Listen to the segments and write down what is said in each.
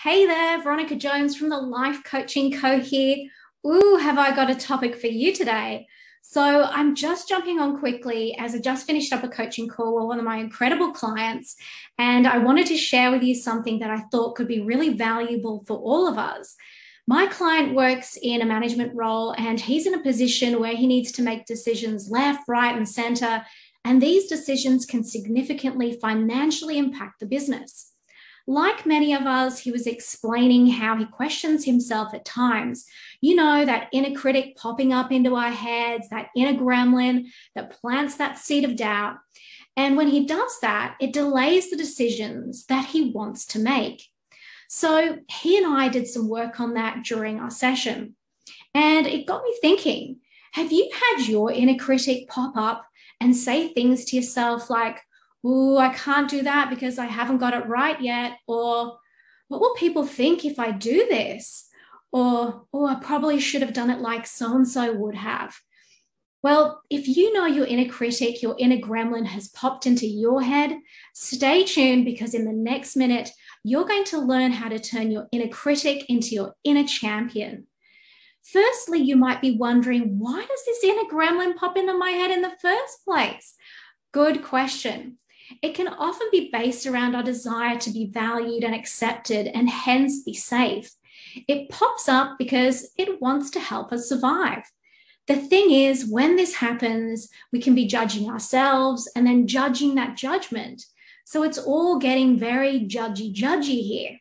Hey there, Veronica Jones from the Life Coaching Co here. Ooh, have I got a topic for you today? So I'm just jumping on quickly as I just finished up a coaching call with one of my incredible clients, and I wanted to share with you something that I thought could be really valuable for all of us. My client works in a management role, and he's in a position where he needs to make decisions left, right, and center, and these decisions can significantly financially impact the business. Like many of us, he was explaining how he questions himself at times. You know, that inner critic popping up into our heads, that inner gremlin that plants that seed of doubt. And when he does that, it delays the decisions that he wants to make. So he and I did some work on that during our session. And it got me thinking, have you had your inner critic pop up and say things to yourself like, "Ooh, I can't do that because I haven't got it right yet," or "What will people think if I do this?" Or "Oh, I probably should have done it like so-and-so would have." Well, if you know your inner critic, your inner gremlin has popped into your head, stay tuned because in the next minute, you're going to learn how to turn your inner critic into your inner champion. Firstly, you might be wondering, why does this inner gremlin pop into my head in the first place? Good question. It can often be based around our desire to be valued and accepted and hence be safe. It pops up because it wants to help us survive. The thing is, when this happens, we can be judging ourselves and then judging that judgment. So it's all getting very judgy here.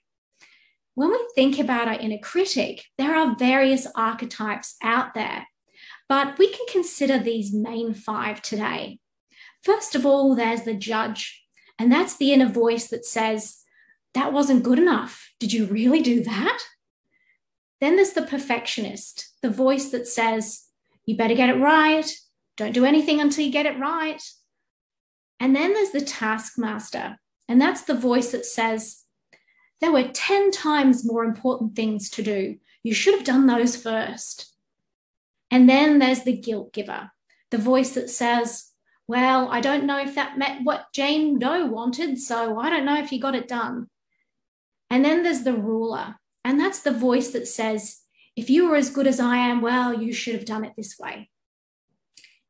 When we think about our inner critic, there are various archetypes out there, but we can consider these main 5 today. First of all, there's the judge, and that's the inner voice that says, "That wasn't good enough. Did you really do that?" Then there's the perfectionist, the voice that says, "You better get it right. Don't do anything until you get it right." And then there's the taskmaster, and that's the voice that says, "There were 10 times more important things to do. You should have done those first." And then there's the guilt giver, the voice that says, "Well, I don't know if that met what Jane Doe wanted, so I don't know if you got it done." And then there's the ruler, and that's the voice that says, "If you were as good as I am, well, you should have done it this way."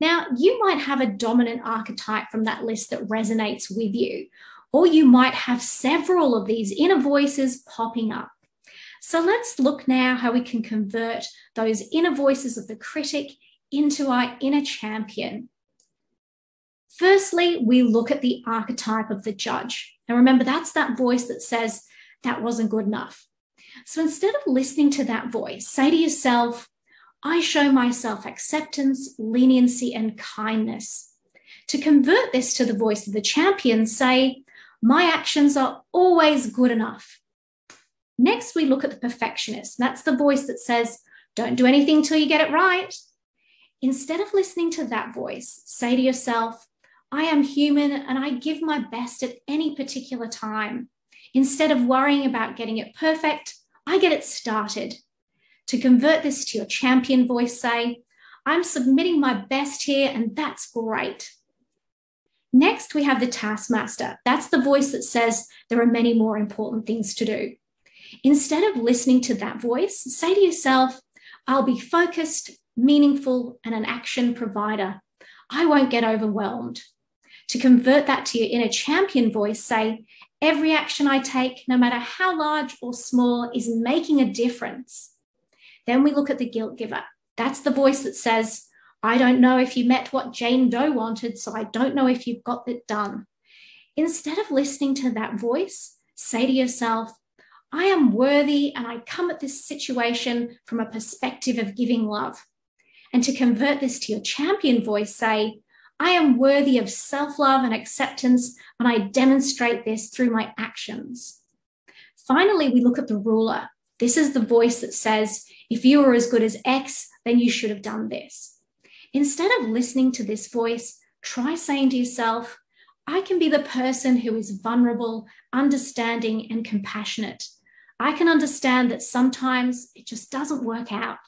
Now, you might have a dominant archetype from that list that resonates with you, or you might have several of these inner voices popping up. So let's look now how we can convert those inner voices of the critic into our inner champion. Firstly, we look at the archetype of the judge. Now remember, that's that voice that says, "That wasn't good enough." So instead of listening to that voice, say to yourself, "I show myself acceptance, leniency, and kindness." To convert this to the voice of the champion, say, "My actions are always good enough." Next, we look at the perfectionist. That's the voice that says, "Don't do anything till you get it right." Instead of listening to that voice, say to yourself, "I am human and I give my best at any particular time. Instead of worrying about getting it perfect, I get it started." To convert this to your champion voice, say, "I'm submitting my best here and that's great." Next, we have the taskmaster. That's the voice that says there are many more important things to do. Instead of listening to that voice, say to yourself, "I'll be focused, meaningful, and an action provider. I won't get overwhelmed." To convert that to your inner champion voice, say, "Every action I take, no matter how large or small, is making a difference." Then we look at the guilt giver. That's the voice that says, "I don't know if you met what Jane Doe wanted, so I don't know if you've got it done." Instead of listening to that voice, say to yourself, "I am worthy and I come at this situation from a perspective of giving love." And to convert this to your champion voice, say, "I am worthy of self-love and acceptance, and I demonstrate this through my actions." Finally, we look at the ruler. This is the voice that says, "If you were as good as X, then you should have done this." Instead of listening to this voice, try saying to yourself, "I can be the person who is vulnerable, understanding, and compassionate. I can understand that sometimes it just doesn't work out."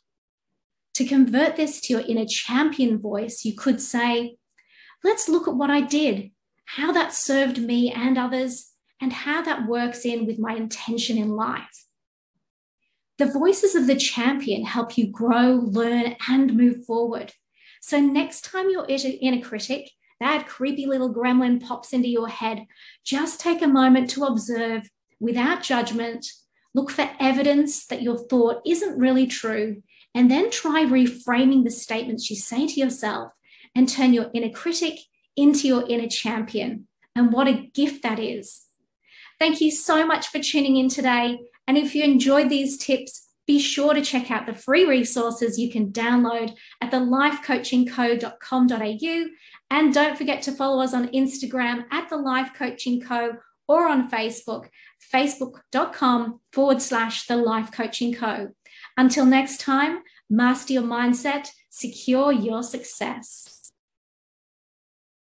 To convert this to your inner champion voice, you could say, "Let's look at what I did, how that served me and others, and how that works in with my intention in life. The voices of the champion help you grow, learn, and move forward. So next time you're in a critic, that creepy little gremlin pops into your head, just take a moment to observe without judgment, look for evidence that your thought isn't really true, and then try reframing the statements you say to yourself and turn your inner critic into your inner champion. And what a gift that is. Thank you so much for tuning in today. And if you enjoyed these tips, be sure to check out the free resources you can download at thelifecoachingco.com.au. And don't forget to follow us on Instagram at The Life Coaching Co. or on Facebook, facebook.com/The Life Coaching Co. Until next time, master your mindset, secure your success.